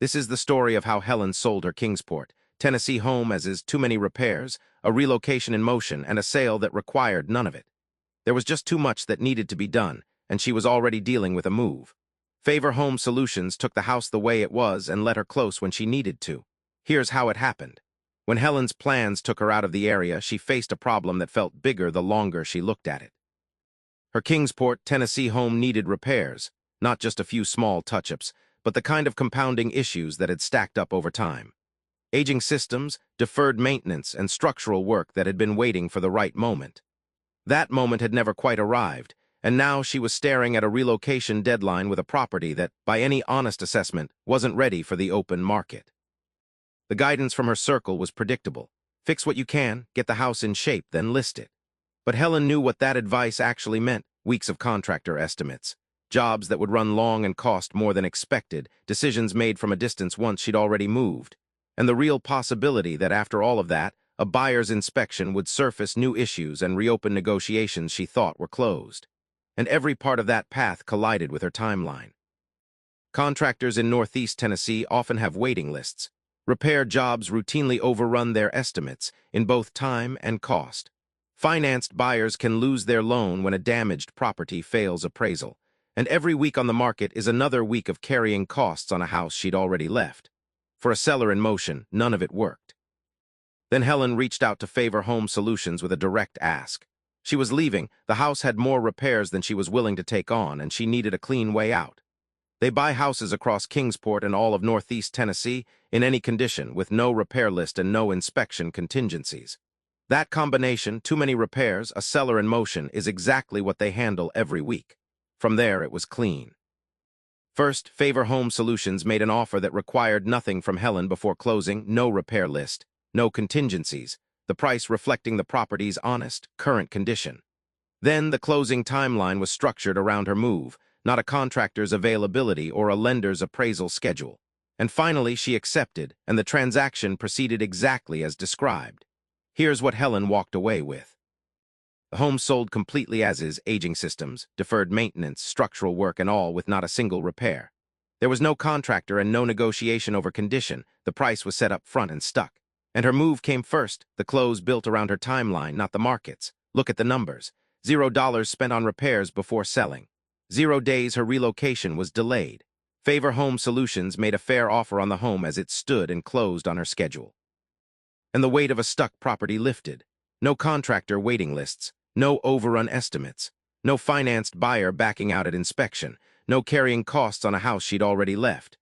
This is the story of how Helen sold her Kingsport, Tennessee home as is too many repairs, a relocation in motion, and a sale that required none of it. There was just too much that needed to be done, and she was already dealing with a move. Favor Home Solutions took the house the way it was and let her close when she needed to. Here's how it happened. When Helen's plans took her out of the area, she faced a problem that felt bigger the longer she looked at it. Her Kingsport, Tennessee home needed repairs, not just a few small touch-ups, but the kind of compounding issues that had stacked up over time. Aging systems, deferred maintenance, and structural work that had been waiting for the right moment. That moment had never quite arrived, and now she was staring at a relocation deadline with a property that, by any honest assessment, wasn't ready for the open market. The guidance from her circle was predictable. Fix what you can, get the house in shape, then list it. But Helen knew what that advice actually meant: weeks of contractor estimates, jobs that would run long and cost more than expected, decisions made from a distance once she'd already moved, and the real possibility that after all of that, a buyer's inspection would surface new issues and reopen negotiations she thought were closed. And every part of that path collided with her timeline. Contractors in Northeast Tennessee often have waiting lists. Repair jobs routinely overrun their estimates in both time and cost. Financed buyers can lose their loan when a damaged property fails appraisal, and every week on the market is another week of carrying costs on a house she'd already left. For a seller in motion, none of it worked. Then Helen reached out to Favor Home Solutions with a direct ask. She was leaving, the house had more repairs than she was willing to take on, and she needed a clean way out. They buy houses across Kingsport and all of Northeast Tennessee in any condition, with no repair list and no inspection contingencies. That combination, too many repairs, a seller in motion, is exactly what they handle every week. From there, it was clean. First, Favor Home Solutions made an offer that required nothing from Helen before closing: no repair list, no contingencies, the price reflecting the property's honest, current condition. Then the closing timeline was structured around her move, not a contractor's availability or a lender's appraisal schedule. And finally, she accepted, and the transaction proceeded exactly as described. Here's what Helen walked away with. The home sold completely as is: aging systems, deferred maintenance, structural work, and all, with not a single repair. There was no contractor and no negotiation over condition. The price was set up front and stuck. And her move came first, the close built around her timeline, not the market's. Look at the numbers. $0 spent on repairs before selling. 0 days her relocation was delayed. Favor Home Solutions made a fair offer on the home as it stood and closed on her schedule. And the weight of a stuck property lifted. No contractor waiting lists, no overrun estimates, no financed buyer backing out at inspection, no carrying costs on a house she'd already left.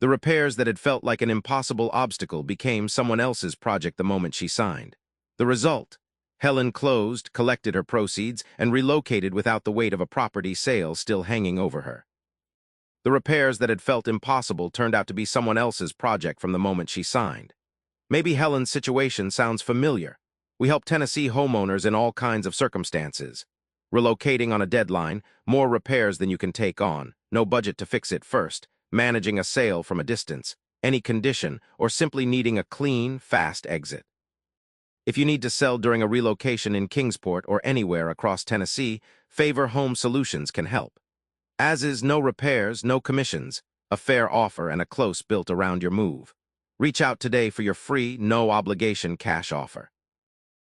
The repairs that had felt like an impossible obstacle became someone else's project the moment she signed. The result: Helen closed, collected her proceeds, and relocated without the weight of a property sale still hanging over her. The repairs that had felt impossible turned out to be someone else's project from the moment she signed. Maybe Helen's situation sounds familiar. We help Tennessee homeowners in all kinds of circumstances. Relocating on a deadline, more repairs than you can take on, no budget to fix it first, managing a sale from a distance, any condition, or simply needing a clean, fast exit. If you need to sell during a relocation in Kingsport or anywhere across Tennessee, Favor Home Solutions can help. As is, no repairs, no commissions, a fair offer and a close built around your move. Reach out today for your free, no-obligation cash offer.